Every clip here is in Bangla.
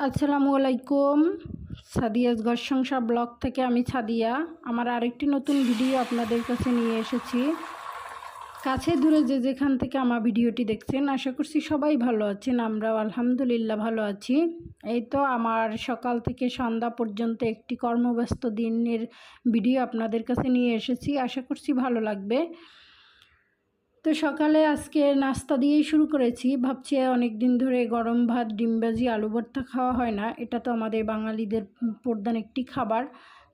আসসালামু আলাইকুম। সাদিয়াস ঘর সংসার ব্লগ থেকে আমি সাদিয়া আমার আরেকটি নতুন ভিডিও আপনাদের কাছে নিয়ে এসেছি। কাছে দূরে যে যেখান থেকে আমার ভিডিওটি দেখছেন, আশা করছি সবাই ভালো আছেন। আমরাও আলহামদুলিল্লাহ ভালো আছি। এই তো আমার সকাল থেকে সন্ধ্যা পর্যন্ত একটি কর্মব্যস্ত দিনের ভিডিও আপনাদের কাছে নিয়ে এসেছি, আশা করছি ভালো লাগবে। তো সকালে আজকে নাস্তা দিয়েই শুরু করেছি। ভাবছি অনেক দিন ধরে গরম ভাত, ডিম ভাজি, আলু ভর্তা খাওয়া হয় না। এটা তো আমাদের বাঙালিদের প্রধান একটি খাবার,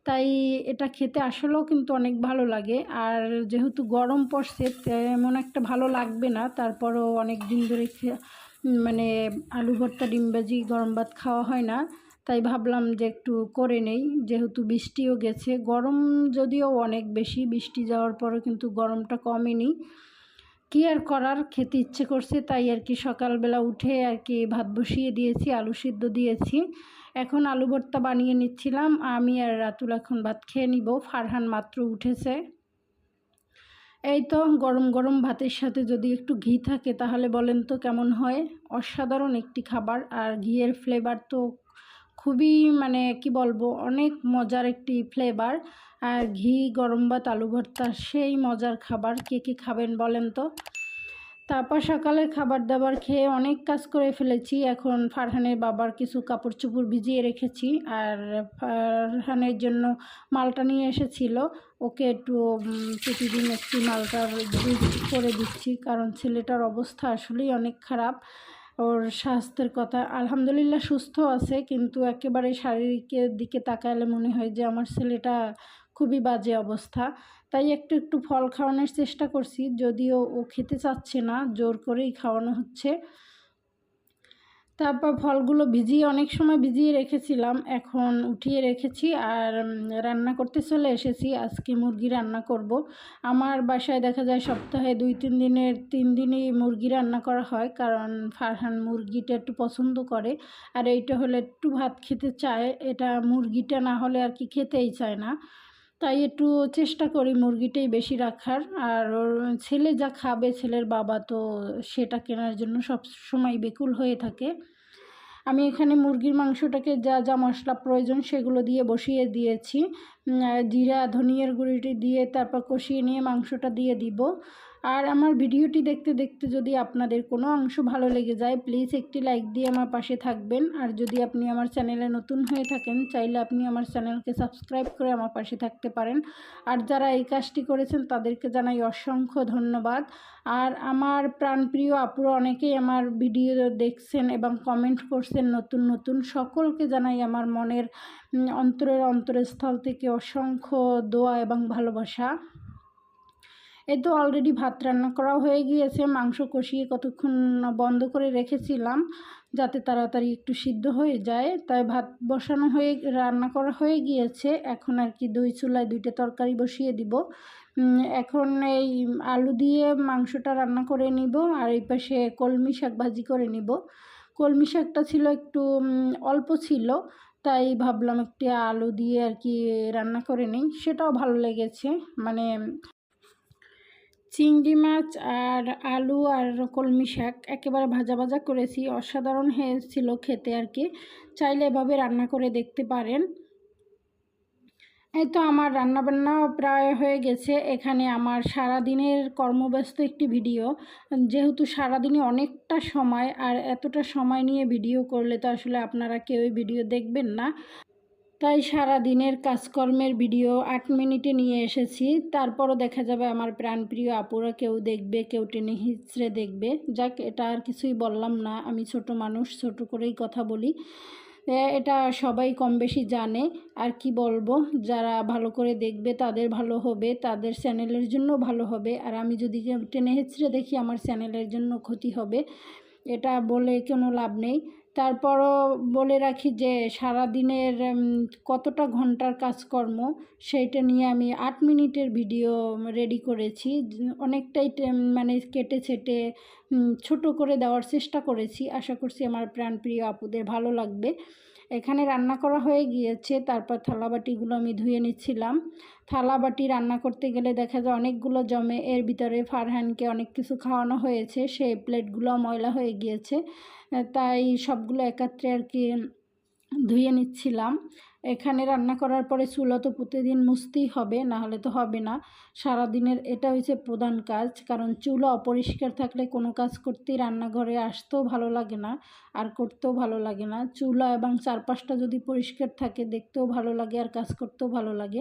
তাই এটা খেতে আসলেও কিন্তু অনেক ভালো লাগে। আর যেহেতু গরম পড়ছে তেমন একটা ভালো লাগবে না, তারপরও অনেক দিন ধরে মানে আলু ভর্তা, ডিম ভাজি, গরম ভাত খাওয়া হয় না, তাই ভাবলাম যে একটু করে নেই। যেহেতু বৃষ্টিও গেছে, গরম যদিও অনেক বেশি, বৃষ্টি যাওয়ার পরও কিন্তু গরমটা কমেনি। কী আর করার, খেতে ইচ্ছে করছে তাই আর কি সকালবেলা উঠে আর কি ভাত বসিয়ে দিয়েছি, আলু সিদ্ধ দিয়েছি। এখন আলু ভর্তা বানিয়ে নিচ্ছিলাম। আমি আর রাতুল এখন ভাত খেয়ে নিব। ফারহান মাত্র উঠেছে। এই তো গরম গরম ভাতের সাথে যদি একটু ঘি থাকে তাহলে বলেন তো কেমন হয়। অসাধারণ একটি খাবার। আর ঘিয়ের ফ্লেভার তো খুবই কি বলবো, অনেক মজার একটি ফ্লেভার। আর ঘি, গরম ভাত, আলু ভর্তা সেই মজার খাবার। কে কে খাবেন বলেন তো। তারপর সকালে খাবার দাবার খেয়ে অনেক কাজ করে ফেলেছি। এখন ফারহানের বাবার কিছু কাপড় চোপড় ভিজিয়ে রেখেছি। আর ফারহানের জন্য মালটা নিয়ে এসেছিল, ওকে একটু প্রতিদিন একটি মালটার জুস করে দিচ্ছি, কারণ ছেলেটার অবস্থা আসলেই অনেক খারাপ। ওর স্বাস্থ্যের কথা আলহামদুলিল্লাহ সুস্থ আছে, কিন্তু একেবারে শারীরিকের দিকে তাকালে মনে হয় যে আমার ছেলেটা খুবই বাজে অবস্থা। তাই একটু একটু ফল খাওয়ানোর চেষ্টা করছি, যদিও ও খেতে চাচ্ছে না, জোর করেই খাওয়ানো হচ্ছে। তারপর ফলগুলো অনেক সময় ভিজিয়ে রেখেছিলাম, এখন উঠিয়ে রেখেছি আর রান্না করতে চলে এসেছি। আজকে মুরগি রান্না করব। আমার বাসায় দেখা যায় সপ্তাহে 3 দিনই মুরগি রান্না করা হয়, কারণ ফারহান মুরগিটা একটু পছন্দ করে। আর এইটা হলে একটু ভাত খেতে চায়, এটা মুরগিটা না হলে আর কি খেতেই চায় না। তাই একটু চেষ্টা করি মুরগিটাই বেশি রাখার। আর ওর ছেলে যা খাবে, ছেলের বাবা তো সেটা কেনার জন্য সব সময় বেকুল হয়ে থাকে। আমি এখানে মুরগির মাংসটাকে যা যা মশলা প্রয়োজন সেগুলো দিয়ে বসিয়ে দিয়েছি। জিরা, ধনিয়ার গুঁড়িটি দিয়ে তারপর কষিয়ে নিয়ে মাংসটা দিয়ে দিব। আর আমার ভিডিওটি দেখতে দেখতে যদি আপনাদের কোনো অংশ ভালো লেগে যায়, প্লিজ একটি লাইক দিয়ে আমার পাশে থাকবেন। আর যদি আপনি আমার চ্যানেলে নতুন হয়ে থাকেন, চাইলে আপনি আমার চ্যানেলকে সাবস্ক্রাইব করে আমার পাশে থাকতে পারেন। আর যারা এই কাজটি করেছেন তাদেরকে জানাই অসংখ্য ধন্যবাদ। আর আমার প্রাণপ্রিয় আপুরা অনেকেই আমার ভিডিও দেখছেন এবং কমেন্ট করছেন নতুন নতুন, সকলকে জানাই আমার মনের অন্তরস্থল থেকে অসংখ্য দোয়া এবং ভালোবাসা। এই তো অলরেডি ভাত রান্না করা হয়ে গিয়েছে। মাংস কষিয়ে কতক্ষণ বন্ধ করে রেখেছিলাম যাতে তাড়াতাড়ি একটু সিদ্ধ হয়ে যায়, তাই ভাত বসানো হয়ে রান্না করা হয়ে গিয়েছে। এখন আর কি 2 চুলায় 2টা তরকারি বসিয়ে দিব। এখন এই আলু দিয়ে মাংসটা রান্না করে নিব, আর এই পাশে কলমি শাক ভাজি করে নিব। কলমি শাকটা ছিল একটু অল্প ছিল, তাই ভাবলাম একটু আলু দিয়ে আর কি রান্না করে নিই, সেটাও ভালো লেগেছে। চিংড়ি মাছ আর আলু আর কলমি শাক একেবারে ভাজা ভাজা করেছি, অসাধারণ হয়েছিল খেতে আর কি। চাইলে এভাবে রান্না করে দেখতে পারেন। এই তো আমার রান্নাবান্নাও প্রায় হয়ে গেছে। এখানে আমার সারাদিনের কর্মব্যস্ত একটি ভিডিও, যেহেতু সারাদিনে অনেকটা সময়, আর এতটা সময় নিয়ে ভিডিও করলে তো আসলে আপনারা কেউই ভিডিও দেখবেন না, তাই সারা দিনের কাজকর্মের ভিডিও 8 মিনিটে নিয়ে এসেছি। তারপরও দেখা যাবে আমার প্রাণপ্রিয় আপুরা কেউ দেখবে, কেউ টেনে হিচড়ে দেখবে। যাক, এটা আর কিছুই বললাম না, আমি ছোট মানুষ, ছোট করেই কথা বলি। এটা সবাই কম বেশি জানে। আর কি বলবো, যারা ভালো করে দেখবে তাদের ভালো হবে, তাদের চ্যানেলের জন্য ভালো হবে। আর আমি যদি টেনে হিচড়ে দেখি, আমার চ্যানেলের জন্য ক্ষতি হবে। এটা বলে কোনো লাভ নেই। তারপরও বলে রাখি যে সারাদিনের কতটা ঘন্টার কাজকর্ম, সেইটা নিয়ে আমি 8 মিনিটের ভিডিও রেডি করেছি। অনেকটাই কেটে ছেটে ছোট করে দেওয়ার চেষ্টা করেছি। আশা করছি আমার প্রাণপ্রিয় আপুদের ভালো লাগবে। এখানে রান্না করা হয়ে গিয়েছে, তারপর থালাবাটিগুলো আমি ধুয়ে নিচ্ছিলাম। থালাবাটি রান্না করতে গেলে দেখা যায় অনেকগুলো জমে, এর ভিতরে ফারহানকে অনেক কিছু খাওয়ানো হয়েছে, সেই প্লেটগুলো ময়লা হয়ে গিয়েছে, তাই সবগুলো একত্রে আর কি ধুয়ে নিচ্ছিলাম। এখানে রান্না করার পরে চুলা তো প্রতিদিন মুছতেই হবে, না হলে তো হবে না। সারাদিনের এটা হচ্ছে প্রধান কাজ, কারণ চুলা অপরিষ্কার থাকলে কোনো কাজ করতেই রান্নাঘরে আসতেও ভালো লাগে না, আর করতেও ভালো লাগে না। চুলা এবং চারপাশটা যদি পরিষ্কার থাকে দেখতেও ভালো লাগে আর কাজ করতেও ভালো লাগে।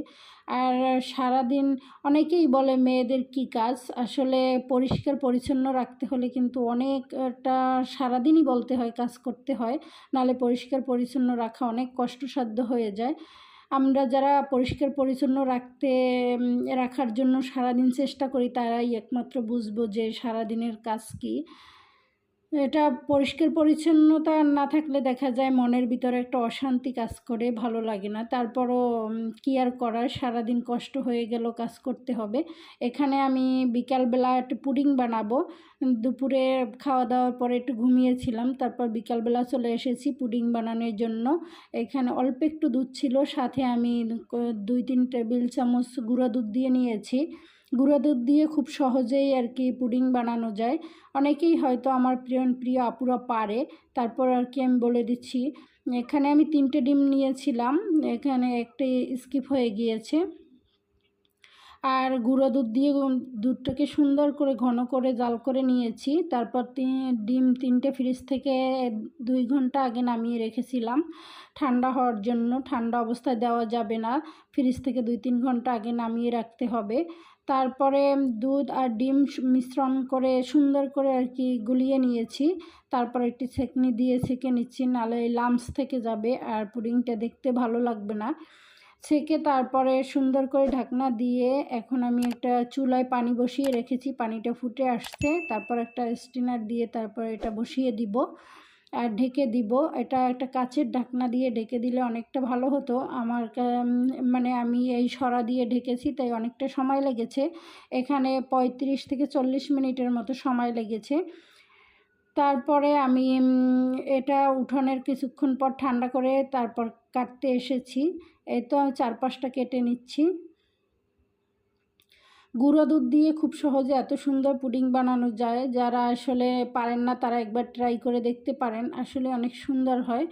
আর সারাদিন অনেকেই বলে মেয়েদের কি কাজ, আসলে পরিষ্কার পরিচ্ছন্ন রাখতে হলে কিন্তু অনেকটা সারাদিনই বলতে হয়, কাজ করতে হয়, নাহলে পরিষ্কার পরিচ্ছন্ন রাখা অনেক কষ্টসাধ্য হয়ে যায়। আমরা যারা পরিষ্কার পরিচ্ছন্ন রাখার জন্য সারাদিন চেষ্টা করি তারাই একমাত্র বুঝবো যে সারাদিনের কাজ কী। এটা পরিষ্কার পরিচ্ছন্নতা না থাকলে দেখা যায় মনের ভিতরে একটা অশান্তি কাজ করে, ভালো লাগে না। তারপরও কী আর করার, সারাদিন কষ্ট হয়ে গেল, কাজ করতে হবে। এখানে আমি বিকালবেলা একটু পুডিং বানাবো। দুপুরে খাওয়া দাওয়ার পরে একটু ঘুমিয়েছিলাম, তারপর বিকালবেলা চলে এসেছি পুডিং বানানোর জন্য। এখানে অল্প একটু দুধ ছিল, সাথে আমি 2-3 টেবিল চামচ গুঁড়া দুধ দিয়ে নিয়েছি। গুঁড়া দুধ দিয়ে খুব সহজেই আর কি পুডিং বানানো যায়। অনেকেই হয়তো আমার প্রিয় আপুরা পারে, তারপর আর কি আমি বলে দিচ্ছি। এখানে আমি 3টে ডিম নিয়েছিলাম, এখানে একটি স্কিপ হয়ে গিয়েছে। আর গুঁড়ো দুধ দিয়ে দুধটাকে সুন্দর করে ঘন করে জাল করে নিয়েছি। তারপর ডিম 3টে ফ্রিজ থেকে 2 ঘন্টা আগে নামিয়ে রেখেছিলাম ঠান্ডা হওয়ার জন্য। ঠান্ডা অবস্থায় দেওয়া যাবে না, ফ্রিজ থেকে 2-3 ঘন্টা আগে নামিয়ে রাখতে হবে। তারপরে দুধ আর ডিম মিশ্রণ করে সুন্দর করে আর কি গুলিয়ে নিয়েছি। তারপর একটি ছেঁকনি দিয়ে ছেঁকে নিচ্ছি, নাহলে লাম্পস থেকে যাবে আর পুডিংটা দেখতে ভালো লাগবে না। ছেঁকে তারপরে সুন্দর করে ঢাকনা দিয়ে এখন আমি একটা চুলায় পানি বসিয়ে রেখেছি, পানিটা ফুটে আসছে। তারপর একটা স্টিনার দিয়ে তারপর এটা বসিয়ে দিব আর ঢেকে দিব। এটা একটা কাচের ঢাকনা দিয়ে ঢেকে দিলে অনেকটা ভালো হতো। আমার মানে আমি এই সরা দিয়ে ঢেকেছি, তাই অনেকটা সময় লেগেছে। এখানে 35 থেকে 40 মিনিটের মতো সময় লেগেছে। তারপরে আমি এটা উঠানোর কিছুক্ষণ পর ঠান্ডা করে তারপর কাটতে এসেছি। এই তো 4-5টা কেটে নিচ্ছি। গুঁড়ো দুধ দিয়ে খুব সহজে এত সুন্দর পুডিং বানানো যায়, যারা আসলে পারেন না তারা একবার ট্রাই করে দেখতে পারেন, আসলে অনেক সুন্দর হয়।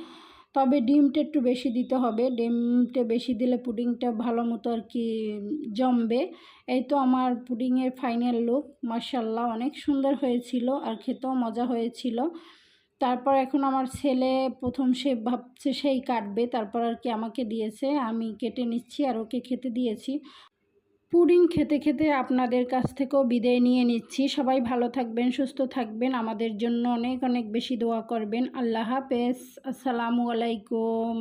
তবে ডিমটা একটু বেশি দিতে হবে, ডিমটা বেশি দিলে পুডিংটা ভালো মতো আর কি জমবে। এই তো আমার পুডিংয়ের ফাইনাল লুক, মাশাআল্লাহ অনেক সুন্দর হয়েছিল আর খেতেও মজা হয়েছিল। তারপর এখন আমার ছেলে প্রথম সে ভাবছে সেই কাটবে, তারপর আর কি আমাকে দিয়েছে, আমি কেটে নিচ্ছি আর ওকে খেতে দিয়েছি। পুডিং খেতে খেতে আপনাদের কাছ থেকেও বিদায় নিয়ে নিচ্ছি। সবাই ভালো থাকবেন, সুস্থ থাকবেন, আমাদের জন্য অনেক অনেক বেশি দোয়া করবেন। আল্লাহ হাফেজ, আসসালামু আলাইকুম।